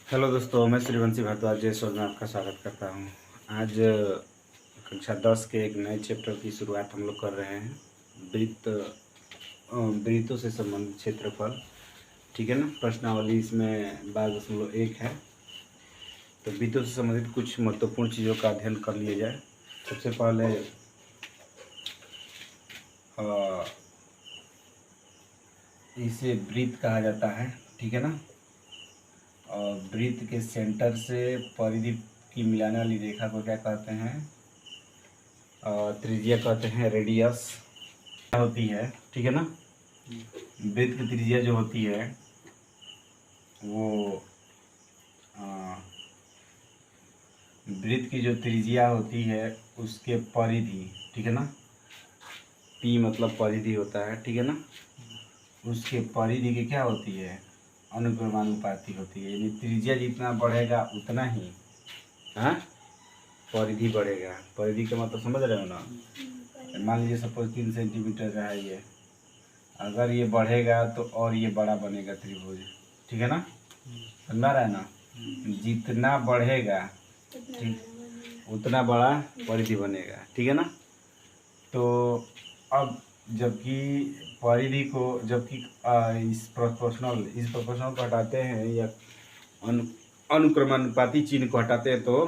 Hello दोस्तों, मैं श्रीवंशी भारद्वाज जयसवाल में आपका स्वागत करता हूँ। आज कक्षा 10 के एक नए चैप्टर की शुरुआत हम लोग कर रहे हैं। वृत्तों से संबंधित क्षेत्रफल, ठीक है ना। प्रश्नावली इसमें 12.1 है। तो वृत्तों से संबंधित कुछ महत्वपूर्ण चीज़ों का अध्ययन कर लिया जाए। सबसे पहले इसे वृत्त कहा जाता है, ठीक है ना। और वृत्त के सेंटर से परिधि की मिलाने वाली रेखा को क्या कहते हैं? त्रिज्या कहते हैं, रेडियस होती है, ठीक है ना। वृत्त की त्रिज्या जो होती है वो वृत्त की जो त्रिज्या होती है उसके परिधि, ठीक है ना। पी मतलब परिधि होता है, ठीक है ना। उसके परिधि की क्या होती है? अनुक्रमानुपाती होती है। यानी त्रिज्या जितना बढ़ेगा उतना ही परिधि बढ़ेगा। परिधि का मतलब समझ रहे हो ना। मान लीजिए सपोज 3 सेंटीमीटर का है ये, अगर ये बढ़ेगा तो और ये बड़ा बनेगा त्रिभुज, ठीक है ना। समझ रहा है ना। जितना बढ़ेगा ठीक उतना बड़ा परिधि बनेगा, ठीक है ना। तो अब जबकि परिधि को इस प्रोपोर्शनल को हटाते हैं या अनुक्रमानुपाती चिन्ह को हटाते हैं तो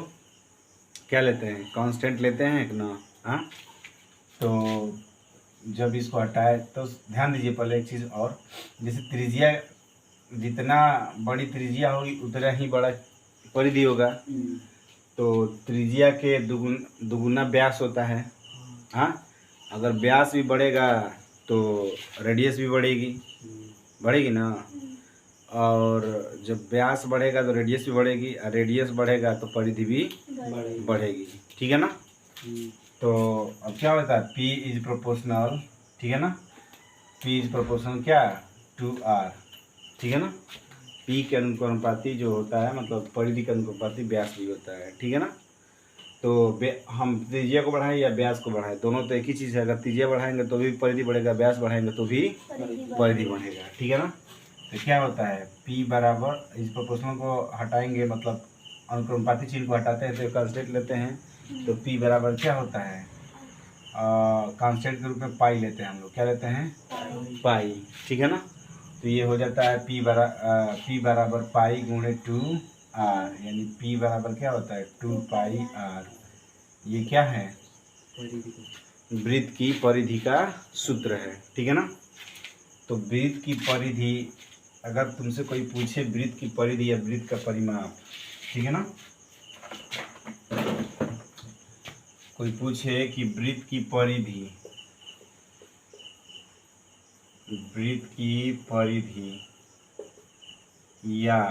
क्या लेते हैं? कांस्टेंट लेते हैं एक ना। हाँ, तो जब इसको हटाए तो ध्यान दीजिए पहले एक चीज़ और, जैसे त्रिज्या जितना बड़ी त्रिज्या होगी उतना ही बड़ा परिधि होगा। तो त्रिज्या के दुगुना व्यास होता है। हाँ, अगर व्यास भी बढ़ेगा तो रेडियस भी बढ़ेगी ना। और जब व्यास बढ़ेगा तो रेडियस भी बढ़ेगी, और रेडियस बढ़ेगा तो परिधि भी बढ़ेगी, ठीक है ना। तो अब क्या होता है? P इज प्रोपोर्शनल, ठीक है ना। P इज प्रोपोर्शनल क्या? 2R, ठीक है ना। P के अनुपाती जो होता है मतलब परिधि के अनुपाती व्यास भी होता है, ठीक है ना। तो हम त्रिज्या को बढ़ाएं या व्यास को बढ़ाएं, दोनों तो एक ही चीज़ है। अगर त्रिज्या बढ़ाएंगे तो भी परिधि बढ़ेगा, व्यास बढ़ाएंगे तो भी परिधि बढ़ेगा, ठीक है ना। तो क्या होता है? P बराबर इस प्रोपोर्शनल को हटाएंगे मतलब अनुक्रमानुपाती चिन्ह को हटाते हैं तो कांस्टेंट लेते हैं। तो P बराबर क्या होता है? कांस्टेंट के रूप में पाई लेते हैं हम लोग। क्या लेते हैं? पाई, ठीक है ना। तो ये हो जाता है P बराबर पाई गुणे 2R, यानी P बराबर क्या होता है? 2πr। ये क्या है? वृत्त की परिधि का सूत्र है, ठीक है ना। तो वृत्त की परिधि, अगर तुमसे कोई पूछे वृत्त की परिधि या वृत्त का परिमाप, ठीक है ना, कोई पूछे कि वृत्त की परिधि या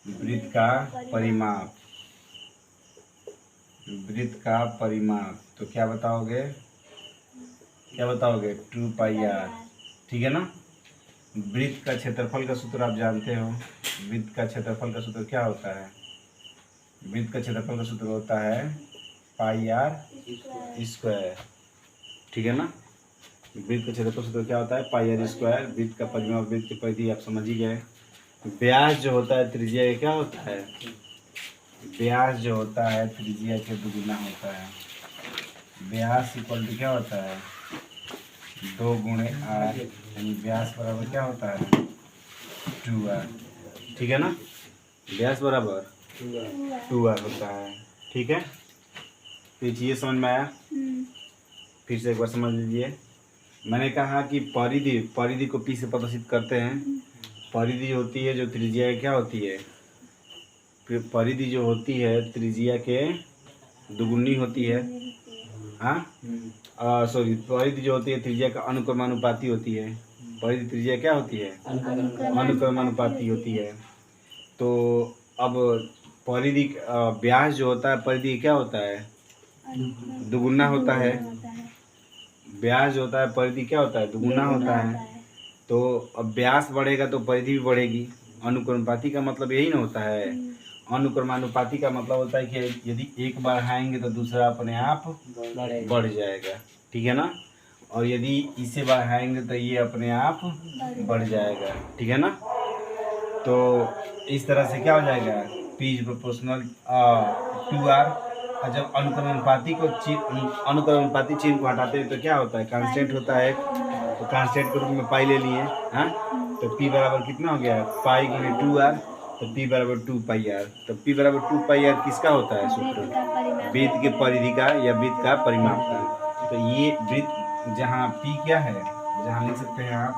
वृत्त का परिमाप, तो क्या बताओगे? 2πr, ठीक है ना। वृत्त का क्षेत्रफल का सूत्र आप जानते हो। वृत्त का क्षेत्रफल का सूत्र क्या होता है? वृत्त का क्षेत्रफल का सूत्र होता है πr², ठीक है ना। वृत्त का क्षेत्रफल सूत्र क्या होता है? πr²। वृत्त का परिमाप, वृत्त की परिधि आप समझ ही गए। व्यास जो होता है त्रिज्या क्या होता है? व्यास जो होता है त्रिज्या के दुगुना होता है। व्यास इक्वल टू क्या होता है? 2 गुणे r, यानी व्यास बराबर क्या होता है? 2r, ठीक है ना। व्यास बराबर 2r होता है, ठीक है। तो ये समझ में आया? फिर से एक बार समझ लीजिए। मैंने कहा कि परिधि को P से प्रदर्शित करते हैं। परिधि होती है जो त्रिज्या क्या होती है? परिधि जो होती है त्रिज्या के दुगुनी होती है। हाँ, सॉरी, परिधि जो होती है त्रिज्या का अनुक्रमानुपाती होती है। परिधि त्रिज्या क्या होती है? अनुक्रमानुपाती होती है। तो अब परिधि व्यास जो होता है परिधि क्या होता है? दुगुना होता है। व्यास जो होता है परिधि क्या होता है? दुगुना होता है। तो अब व्यास बढ़ेगा तो परिधि भी बढ़ेगी। अनुक्रमानुपाती का मतलब यही ना होता है। अनुक्रमानुपाती का मतलब होता है कि यदि एक बढ़ाएंगे तो दूसरा अपने आप बढ़ जाएगा, ठीक है ना। और यदि इसे बढ़ाएंगे तो ये अपने आप बढ़ जाएगा, ठीक है ना। तो इस तरह से क्या हो जाएगा, P इज प्रोपोर्शनल 2R। और जब अनुक्रमानुपाती चिन्ह को हटाते हैं तो क्या होता है, कांस्टेंट होता है। तो कांस्टेंट के रूप में पाई ले लिए, हाँ। तो P बराबर कितना हो गया, पाई गुणे 2R। तो P बराबर 2πr। तो P बराबर 2πr किसका होता है सूत्र, वृत्त के परिधि का या वृत्त का परिमाप का। तो ये वृत्त जहाँ P क्या है, जहाँ लिख सकते हैं आप,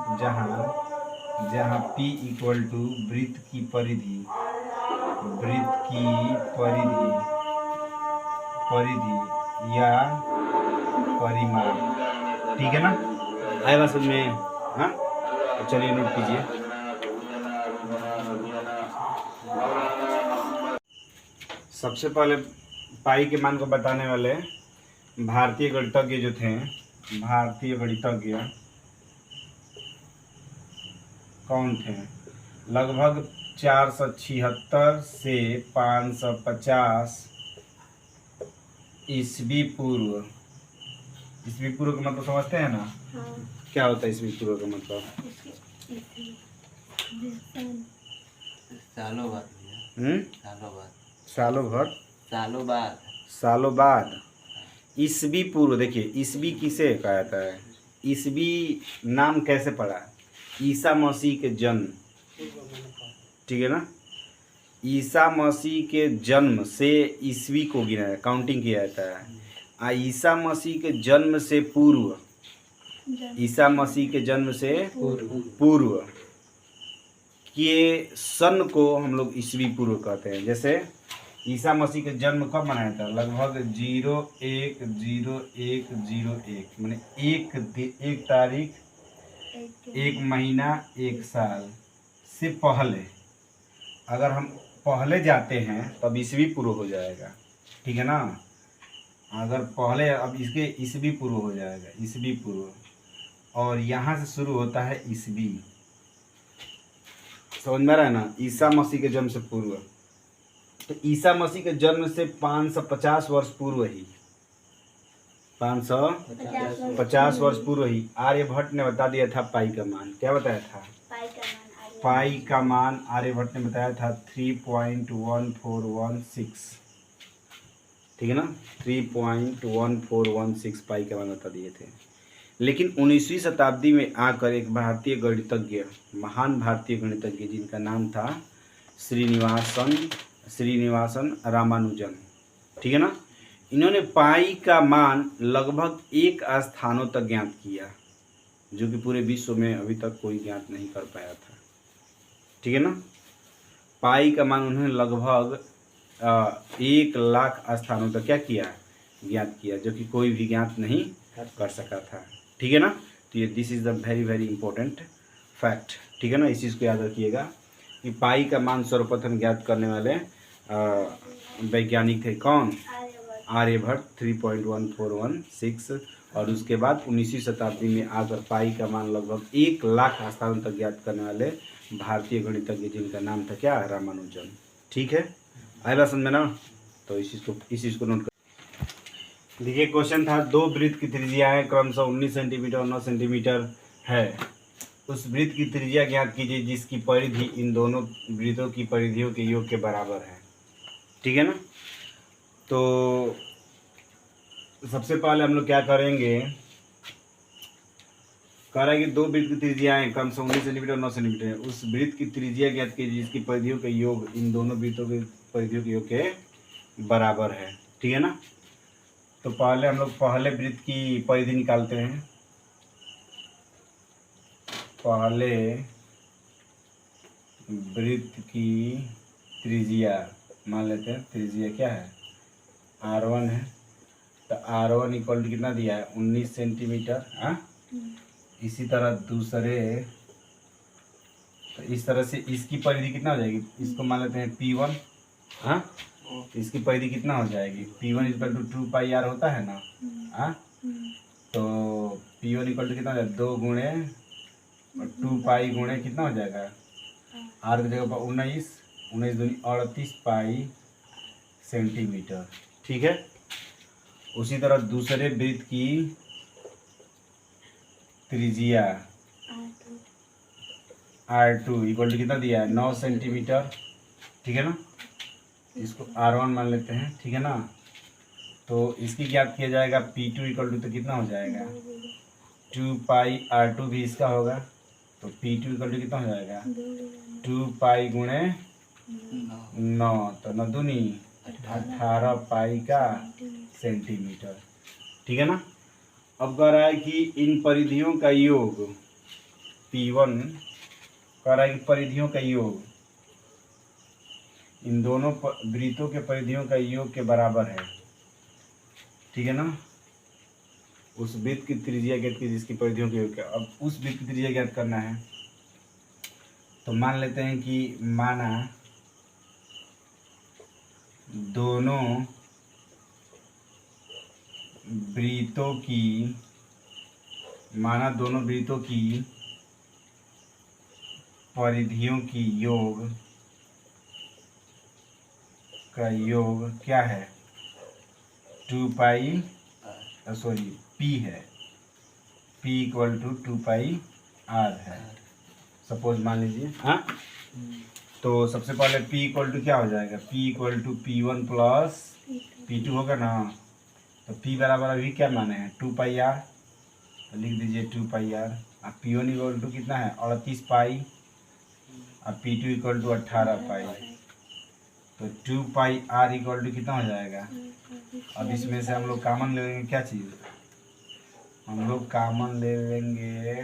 जहाँ P इक्वल टू वृत्त की परिधि या परिमाप, ठीक है ना, आए बात समझ में, हाँ। तो चलिए नोट कीजिए। सबसे पहले पाई के मान को बताने वाले भारतीय गणितज्ञ जो थे, भारतीय गणितज्ञ कौन थे, लगभग 476 से 550 ईस्वी पूर्व। ईस्वी पूर्व का मतलब समझते हैं ना, हाँ। क्या होता है ईस्वी पूर्व का मतलब, सालों बाद। ईस्वी पूर्व, देखिए ईस्वी किसे कहा जाता है, ईस्वी नाम कैसे पड़ा, ईसा मसीह के जन्म, ठीक है ना, ईसा मसीह के जन्म से ईस्वी को गिना है, काउंटिंग किया जाता है। ईसा मसीह के जन्म से पूर्व, ईसा मसीह के जन्म से पूर्व के सन को हम लोग ईस्वी पूर्व कहते हैं। जैसे ईसा मसीह के जन्म कब मनाया था, लगभग 01/01/01, माने एक तारीख, एक महीना, एक साल से पहले। अगर हम पहले जाते हैं तब ईस्वी पूर्व हो जाएगा, ठीक है ना। अगर पहले, अब इसके ईस्वी पूर्व हो जाएगा, ईस्वी पूर्व, और यहाँ से शुरू होता है ईस्वी, समझ में आ रहा है ना, ईसा मसीह के जन्म से पूर्व। तो ईसा मसीह के जन्म से 550 वर्ष पूर्व ही, 550 वर्ष पूर्व ही आर्यभट्ट ने बता दिया था पाई का मान। क्या बताया था, पाई का मान आर्यभट्ट ने बताया था 3.1416, ठीक है ना, 3.1416 पाई का मान बता दिए थे। लेकिन 19वीं शताब्दी में आकर एक भारतीय गणितज्ञ, महान भारतीय गणितज्ञ जिनका नाम था श्रीनिवासन रामानुजन, ठीक है ना, इन्होंने पाई का मान लगभग 1 स्थानों तक ज्ञात किया, जो कि पूरे विश्व में अभी तक कोई ज्ञात नहीं कर पाया था, ठीक है ना। पाई का मान उन्होंने लगभग 1 लाख स्थानों तक क्या किया, ज्ञात किया, जो कि कोई भी ज्ञात नहीं कर सका था, ठीक है ना। तो ये this is the very very important fact, ठीक है ना। इस चीज़ को याद रखिएगा कि पाई का मान सर्वप्रथम ज्ञात करने वाले वैज्ञानिक थे कौन, आर्यभट्ट 3.1416, और उसके बाद 19वीं शताब्दी में आकर पाई का मान लगभग 1 लाख स्थानों तक ज्ञात करने वाले भारतीय गणितज्ञ जिनका नाम था क्या, रामानुजन, ठीक है। आएगा समझ में ना। तो इस चीज़ को नोट कर देखिए। क्वेश्चन था, दो वृत्त की त्रिज्याएं क्रमशः 19 सेंटीमीटर और 9 सेंटीमीटर है, उस वृत्त की त्रिज्या ज्ञात कीजिए जिसकी परिधि इन दोनों वृत्तों की परिधियों के योग के बराबर है, ठीक है ना। तो सबसे पहले हम लोग क्या करेंगे, कह रहा है कि दो वृत्त की त्रिज्याएं क्रमशः 19 सेंटीमीटर और 9 सेंटीमीटर है, उस वृत्त की त्रिज्या ज्ञात कीजिए जिसकी परिधियों के योग इन दोनों वृत्तों के परिधियों के योग के बराबर है, ठीक है ना। तो पहले हम लोग पहले वृत्त की परिधि निकालते हैं। पहले वृत्त की त्रिज्या मान लेते हैं, त्रिज्या क्या है, R1 है। तो R1 इक्वल टू कितना दिया है, 19 सेंटीमीटर, हाँ। इसी तरह दूसरे, तो इस तरह से इसकी परिधि कितना हो जाएगी, इसको मान लेते हैं P1, हाँ। इसकी परिधि कितना हो जाएगी, P1 इक्वल टू 2πr होता है ना, हाँ। तो P1 इक्वल टू कितना हो जाएगा, 2 गुणे 2π गुणे कितना हो जाएगा, R की जगह पर 19 दूनी 38 पाई सेंटीमीटर, ठीक है। उसी तरह दूसरे वृत्त की त्रिज्या R2 इक्वल टू कितना दिया है 9 सेंटीमीटर, ठीक है ना। इसको R1 मान लेते हैं, ठीक है ना। तो इसकी ज्ञात किया जाएगा P2 इक्वल टू, तो कितना हो जाएगा 2 पाई R2 भी इसका होगा, तो P2 इक्वल टू कितना हो जाएगा 2 पाई गुणे 9, तो 9 दूनी 18 पाई का सेंटीमीटर, ठीक है ना। अब कह रहा है कि इन परिधियों का योग P1 कह रहा है कि परिधियों का योग इन दोनों वृत्तों के परिधियों का योग के बराबर है, ठीक है ना। उस वृत्त की त्रिज्या ज्ञात की जिसकी परिधियों के योग है। अब उस वृत्त की त्रिज्या ज्ञात करना है, तो मान लेते हैं कि माना दोनों वृत्तों की परिधियों की योग का योग क्या है 2 पाई P है, P equal to 2 pi R है, सपोज मान लीजिए। हाँ, तो सबसे पहले P इक्वल टू क्या हो जाएगा, P equal to P1 plus P2 होगा ना। तो P बराबर अभी क्या माने हैं 2 पाई R, तो लिख दीजिए 2 पाई R। अब P1 इक्वल टू कितना है 38 पाई, अब P2 इक्वल टू 18 पाई, तो 2 पाई R इक्वल टू कितना हो जाएगा। अब इसमें से हम लोग कॉमन ले लेंगे, क्या चीज़ हम लोग कॉमन ले लेंगे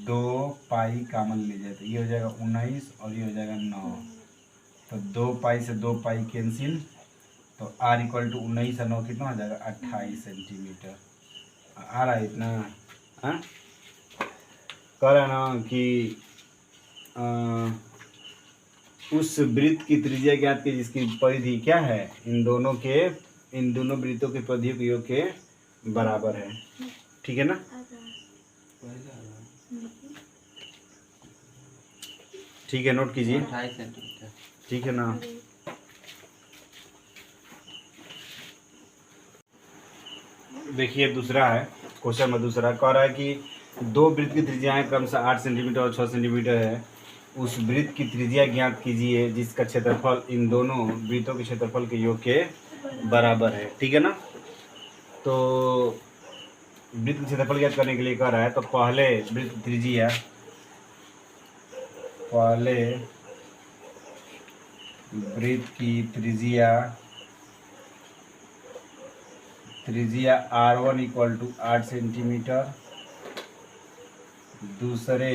2 पाई कॉमन ले जाए, तो ये हो जाएगा 19 और ये हो जाएगा 9, तो 2 पाई से 2 पाई कैंसिल, तो R इक्वल टू 19 और 9 कितना हो जाएगा 28 सेंटीमीटर आ रहा है इतना। हाँ, कह रहा है ना कि उस वृत्त की त्रिज्या ज्ञात की जिसकी परिधि क्या है इन दोनों वृत्तों के परिधियों के योग के बराबर है, ठीक है ना। ठीक है, नोट कीजिए, 28 सेंटीमीटर, ठीक है ना। देखिए दूसरा है क्वेश्चन में, दूसरा कह रहा है कि दो वृत्त की त्रिज्याएं क्रमशः 8 सेंटीमीटर और 6 सेंटीमीटर है। उस वृत्त की त्रिज्या ज्ञात कीजिए जिसका क्षेत्रफल इन दोनों वृत्तों के क्षेत्रफल के योग के बराबर है, ठीक है ना। तो वृत्त के क्षेत्रफल ज्ञात करने के लिए कह रहा है, तो पहले वृत्त त्रिज्या R1 इक्वल टू 8 सेंटीमीटर, दूसरे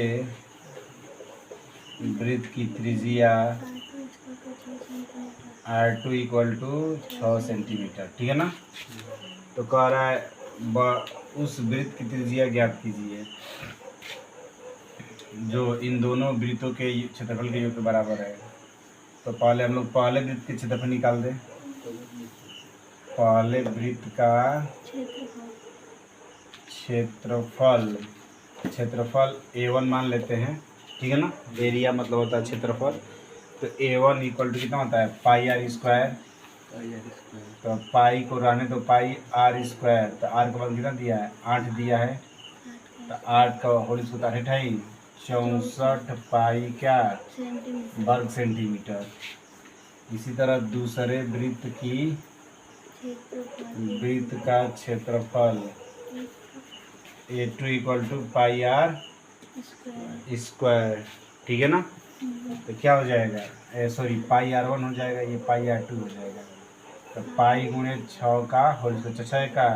वृत्त की त्रिज्या R2 इक्वल टू 6 सेंटीमीटर, ठीक है ना। तो कह रहा है उस वृत्त की त्रिज्या ज्ञात कीजिए जो इन दोनों वृत्तों के क्षेत्रफल के योग के बराबर है। तो पहले हम लोग पहले वृत्त के क्षेत्रफल निकाल दें। पहले वृत्त का क्षेत्रफल A1 मान लेते हैं, ठीक है ना। एरिया मतलब होता है क्षेत्रफल, तो A1 इक्वल टू कितना होता है पाई R स्क्वायर, तो पाई को रहने तो पाई R स्क्वायर, तो R का मान कितना दिया है 8 दिया है, तो 8 का होल स्क्वायर 28, 64 पाई क्या वर्ग सेंटीमीटर। इसी तरह दूसरे वृत्त का क्षेत्रफल A2 equal to pi R square, ठीक है ना। तो क्या हो जाएगा पाई R1 हो जाएगा, ये पाई R2 हो जाएगा, तो पाई गुणे 6 का होल स्क्वायर 6 का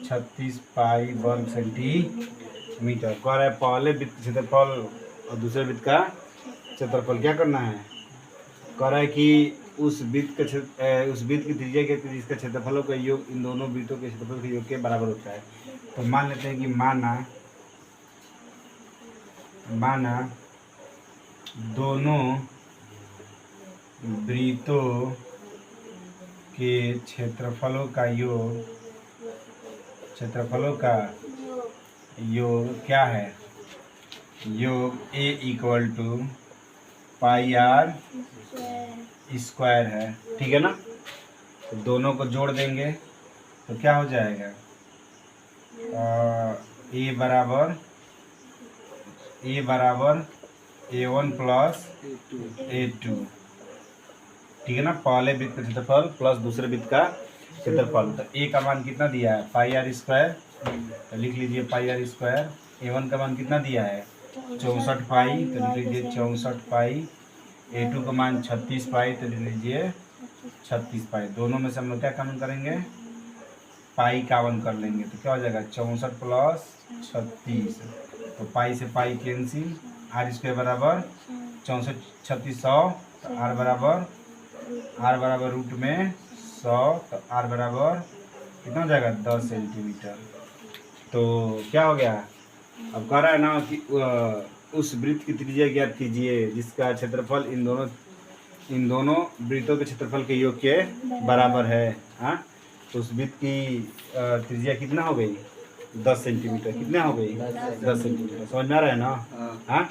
36 पाई वर्ग सेंटीमीटर। कह रहा है पहले वृत्त का क्षेत्रफल और दूसरे वृत्त का क्षेत्रफल क्या करना है। कह रहा है कि उस वृत्त की त्रिज्या के जिसका क्षेत्रफलों का योग इन दोनों वृत्तों के क्षेत्रफल के योग के बराबर होता है। तो मान लेते हैं कि माना दोनों वृत्तों के क्षेत्रफलों का योग क्या है, योग A equal to pi R square है, ठीक है ना। तो दोनों को जोड़ देंगे तो क्या हो जाएगा A बराबर ए बराबर A1 प्लस A2, ठीक है ना। पहले वृत्त का क्षेत्रफल प्लस दूसरे वृत्त का क्षेत्रफल। तो ए का मान कितना दिया है पाई आर स्क्वायर, तो लिख लीजिए पाई आर स्क्वायर। A1 का मान कितना दिया है 64 पाई, तो लिख लीजिए 64 पाई। A2 का मान 36 पाई, तो लिख लीजिए 36 पाई। दोनों में से हम लोग क्या कॉमन करेंगे पाई कॉमन कर लेंगे, तो क्या हो जाएगा 64 प्लस 36, तो पाई से पाई कैंसिल। आर स्क्वायर बराबर 64 36 100, तो आर बराबर रूट में 100, तो आर बराबर कितना हो जाएगा 10 सेंटीमीटर। तो क्या हो गया, अब कह रहा है ना कि उस वृत्त की त्रिज्या ज्ञात कीजिए जिसका क्षेत्रफल इन दोनों वृत्तों के क्षेत्रफल के योग के बराबर है। हाँ, तो उस वृत्त की त्रिज्या कितना हो गई 10 सेंटीमीटर। कितना हो गई 10 सेंटीमीटर। समझ में आ रहा है ना। हाँ,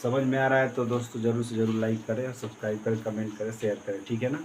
समझ में आ रहा है तो दोस्तों जरूर से जरूर लाइक करें, सब्सक्राइब करें, कमेंट करें, शेयर करें, ठीक है ना।